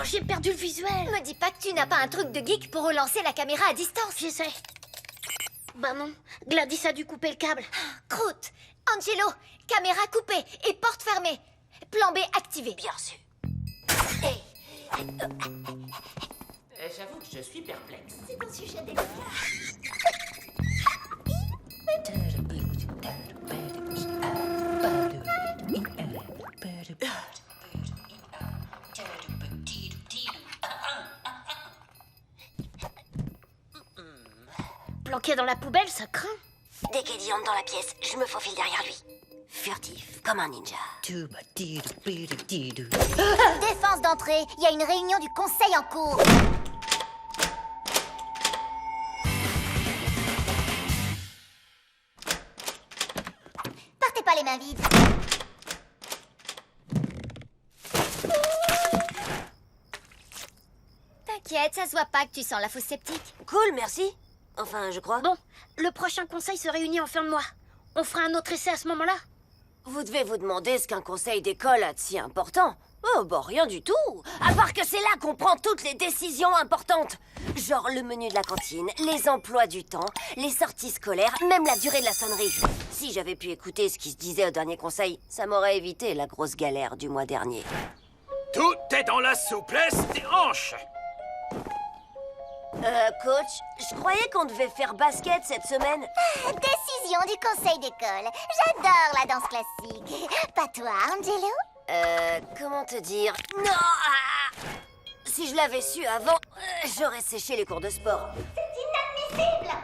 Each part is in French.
j'ai perdu le visuel. Me dis pas que tu n'as pas un truc de geek pour relancer la caméra à distance. J'essaie. Bah non, Gladys a dû couper le câble. Croûte, Angelo, caméra coupée et porte fermée. Plan B activé. Bien sûr. J'avoue que je suis perplexe. C'est un sujet délicat. Planqué dans la poubelle, ça craint. Dès qu'Eddie entre dans la pièce, je me faufile derrière lui. Furtif, comme un ninja. Défense d'entrée, il y a une réunion du conseil en cours. Partez pas les mains vides. T'inquiète, ça se voit pas que tu sens la fausse sceptique. Cool, merci. Enfin, je crois. Bon, le prochain conseil se réunit en fin de mois. On fera un autre essai à ce moment-là. Vous devez vous demander ce qu'un conseil d'école a de si important. Oh, bah rien du tout. À part que c'est là qu'on prend toutes les décisions importantes. Genre le menu de la cantine, les emplois du temps, les sorties scolaires, même la durée de la sonnerie. Si j'avais pu écouter ce qui se disait au dernier conseil, ça m'aurait évité la grosse galère du mois dernier. Tout est dans la souplesse des hanches. Coach, je croyais qu'on devait faire basket cette semaine. Décision du conseil d'école. J'adore la danse classique. Pas toi, Angelo? Comment te dire? Non! Si je l'avais su avant, j'aurais séché les cours de sport. C'est inadmissible!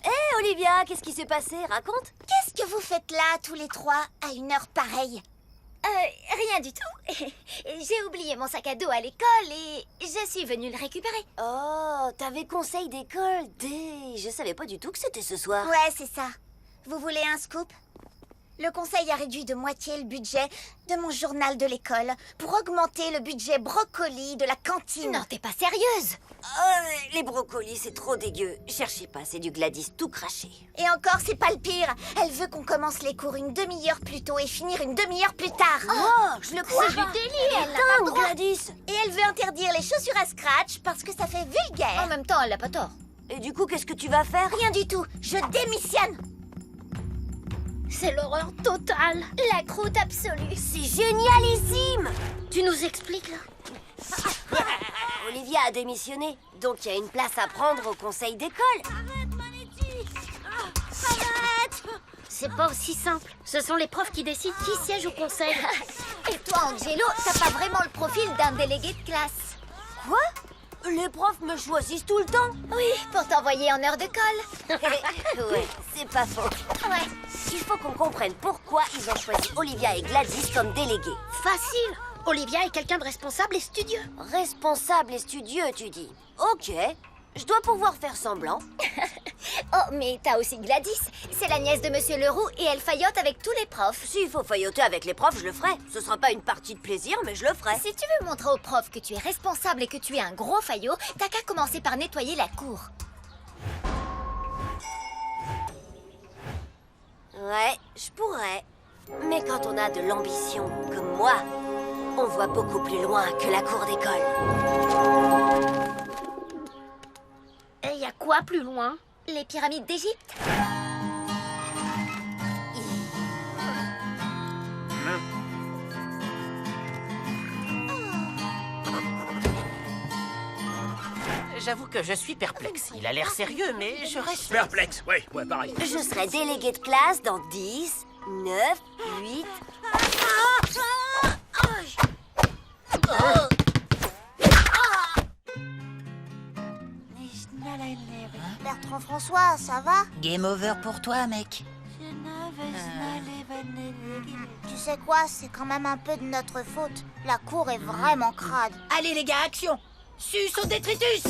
Hé, Olivia, qu'est-ce qui s'est passé? Raconte. Qu'est-ce que vous faites là, tous les trois, à une heure pareille? Rien du tout. J'ai oublié mon sac à dos à l'école et je suis venue le récupérer. Oh, t'avais conseil d'école dès... Je savais pas du tout que c'était ce soir. Ouais, c'est ça. Vous voulez un scoop? Le conseil a réduit de moitié le budget de mon journal de l'école pour augmenter le budget brocoli de la cantine. Non, t'es pas sérieuse? Oh, les brocolis, c'est trop dégueu. Cherchez pas, c'est du Gladys tout craché. Et encore, c'est pas le pire. Elle veut qu'on commence les cours une demi-heure plus tôt et finir une demi-heure plus tard. Oh, je le crois. C'est du délire. Elle n'a pas le droit. Gladys. Et elle veut interdire les chaussures à scratch parce que ça fait vulgaire. En même temps, elle a pas tort. Et du coup, qu'est-ce que tu vas faire? Rien du tout. Je démissionne. C'est l'horreur totale. La croûte absolue. C'est génialissime. Tu nous expliques, là? Olivia a démissionné, donc il y a une place à prendre au conseil d'école. Arrête, Manetti. Arrête. C'est pas aussi simple. Ce sont les profs qui décident qui siège au conseil. Et toi, Angelo, t'as pas vraiment le profil d'un délégué de classe. Quoi? Les profs me choisissent tout le temps. Oui, pour t'envoyer en heure de colle. Ouais, c'est pas faux. Ouais. Il faut qu'on comprenne pourquoi ils ont choisi Olivia et Gladys comme délégués. Facile. Olivia est quelqu'un de responsable et studieux. Responsable et studieux, tu dis. Ok, je dois pouvoir faire semblant. Oh, mais t'as aussi Gladys. C'est la nièce de Monsieur Leroux et elle faillote avec tous les profs. S'il faut failloter avec les profs, je le ferai. Ce sera pas une partie de plaisir, mais je le ferai. Si tu veux montrer aux profs que tu es responsable et que tu es un gros faillot, t'as qu'à commencer par nettoyer la cour. Ouais, je pourrais. Mais quand on a de l'ambition, comme moi, on voit beaucoup plus loin que la cour d'école. Et y a quoi plus loin? Les pyramides d'Égypte. J'avoue que je suis perplexe. Il a l'air sérieux, mais je reste... Perplexe, ouais, pareil. Je serai déléguée de classe dans 10, 9, 8... Bertrand François, ça va? Game over pour toi, mec. Tu sais quoi, c'est quand même un peu de notre faute. La cour est vraiment crade. Allez, les gars, action! Suce au détritus!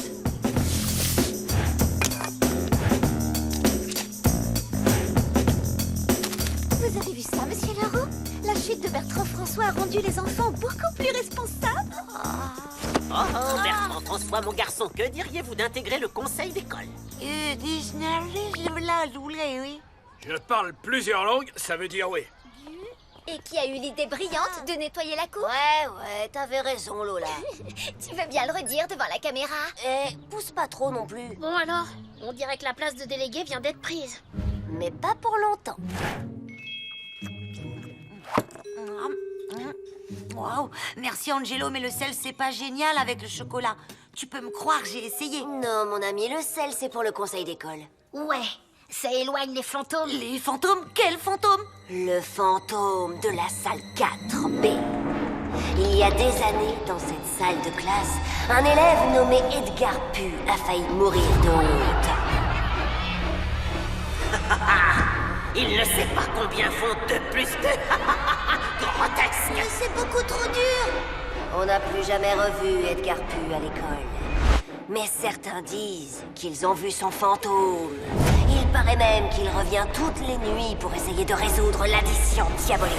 Vous avez vu ça, Monsieur Leroux? La chute de Bertrand François a rendu les enfants beaucoup plus responsables. Oh, Bertrand François, mon garçon, que diriez-vous d'intégrer le conseil d'école? Je parle plusieurs langues, ça veut dire oui. Et qui a eu l'idée brillante de nettoyer la cour? Ouais, t'avais raison, Lola. Tu veux bien le redire devant la caméra? Et pousse pas trop non plus. Bon alors, on dirait que la place de délégué vient d'être prise. Mais pas pour longtemps. Waouh, merci Angelo, mais le sel, c'est pas génial avec le chocolat. Tu peux me croire, j'ai essayé. Non, mon ami, le sel, c'est pour le conseil d'école. Ouais, ça éloigne les fantômes. Les fantômes? Quels fantômes? Le fantôme de la salle 4B. Il y a des années, dans cette salle de classe, un élève nommé Edgar Pue a failli mourir de honte. Il ne sait pas combien font 2 plus 2. Grotesque. Mais c'est beaucoup trop dur. On n'a plus jamais revu Edgar Pue à l'école. Mais certains disent qu'ils ont vu son fantôme. Il paraît même qu'il revient toutes les nuits pour essayer de résoudre l'addition diabolique.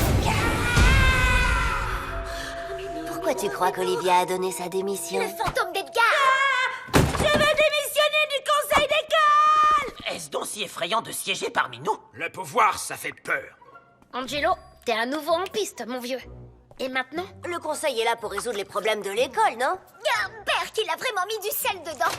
Pourquoi tu crois qu'Olivia a donné sa démission? Le fantôme d'Edgar. Je veux démissionner du conseil d'école! Est-ce donc si effrayant de siéger parmi nous? Le pouvoir, ça fait peur. Angelo, t'es à nouveau en piste, mon vieux. Et maintenant? Le conseil est là pour résoudre les problèmes de l'école, non? Berk, il a vraiment mis du sel dedans.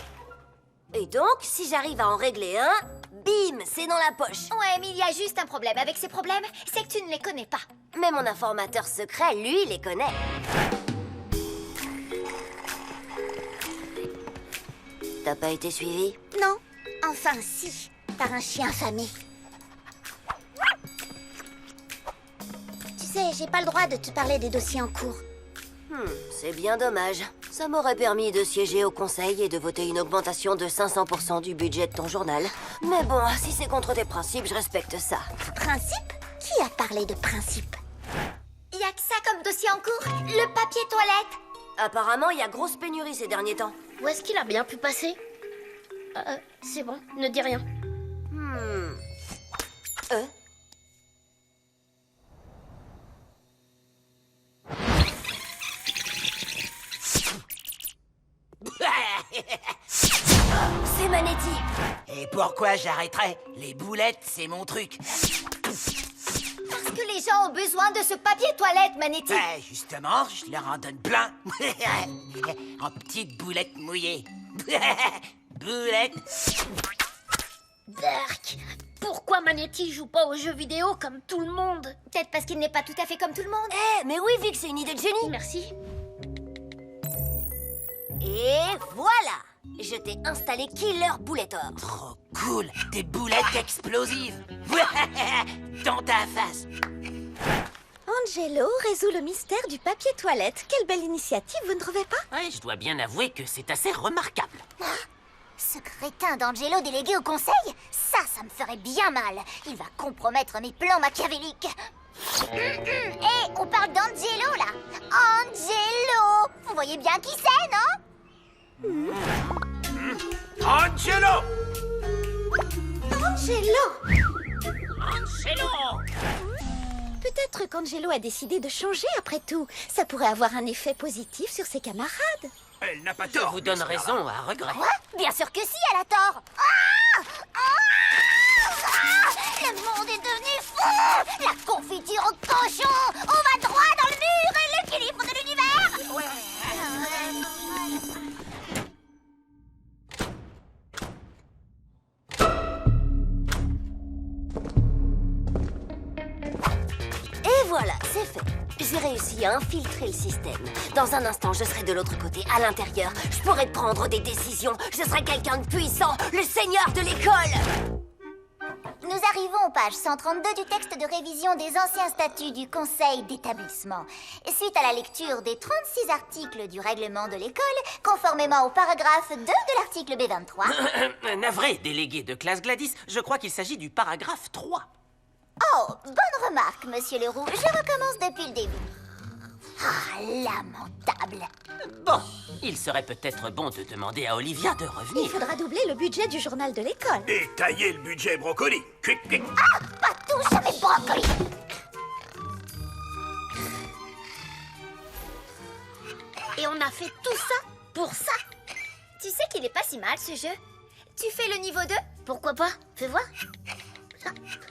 Et donc, si j'arrive à en régler un, bim, c'est dans la poche. Ouais, mais il y a juste un problème avec ces problèmes, c'est que tu ne les connais pas. Mais mon informateur secret, lui, les connaît. T'as pas été suivi? Non, enfin si, par un chien affamé. Tu sais, j'ai pas le droit de te parler des dossiers en cours. C'est bien dommage. Ça m'aurait permis de siéger au conseil et de voter une augmentation de 500% du budget de ton journal. Mais bon, si c'est contre tes principes, je respecte ça. Principe? Qui a parlé de principe? Y a que ça comme dossier en cours? Le papier toilette? Apparemment, il y a grosse pénurie ces derniers temps. Où est-ce qu'il a bien pu passer? C'est bon, ne dis rien. C'est Manetti. Et pourquoi j'arrêterais? Les boulettes, c'est mon truc. Parce que les gens ont besoin de ce papier toilette, Manetti. Justement, je leur en donne plein. En petites boulettes mouillées. Boulettes. Berk, pourquoi Manetti joue pas aux jeux vidéo comme tout le monde? Peut-être parce qu'il n'est pas tout à fait comme tout le monde. Mais oui, Vic, c'est une idée de génie. Merci. Et voilà. Je t'ai installé Killer Boulettor. Trop cool. Des boulettes explosives. Dans ta face. Angelo résout le mystère du papier toilette. Quelle belle initiative, vous ne trouvez pas? Ouais, je dois bien avouer que c'est assez remarquable. Ce crétin d'Angelo délégué au conseil? Ça me ferait bien mal. Il va compromettre mes plans machiavéliques. Hé, on parle d'Angelo, là. Angelo! Vous voyez bien qui c'est, non? Angelo! Angelo! Angelo! Peut-être qu'Angelo a décidé de changer après tout. Ça pourrait avoir un effet positif sur ses camarades. Elle n'a pas Je tort. vous donne Miss Lara. raison à regret. Quoi? Bien sûr que si, elle a tort. Le monde est devenu fou. La confiture au cochon. On va droit dans le mur et l'équilibre de l'univers. Et voilà, c'est fait. J'ai réussi à infiltrer le système. Dans un instant, je serai de l'autre côté, à l'intérieur. Je pourrai prendre des décisions. Je serai quelqu'un de puissant, le seigneur de l'école. Nous arrivons aux pages 132 du texte de révision des anciens statuts du conseil d'établissement. Suite à la lecture des 36 articles du règlement de l'école, conformément au paragraphe 2 de l'article B23. Navré, délégué de classe Gladys, je crois qu'il s'agit du paragraphe 3. Oh, bonne remarque, monsieur Leroux. Je recommence depuis le début. Ah, lamentable. Bon, il serait peut-être bon de demander à Olivia de Il revenir. faudra doubler le budget du journal de l'école. Et tailler le budget brocoli. Cuic, cuic. Pas touche à mes brocolis. Et on a fait tout ça pour ça? Tu sais qu'il est pas si mal, ce jeu. Tu fais le niveau 2? Pourquoi pas? Fais voir.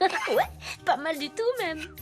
Ouais, pas mal du tout même.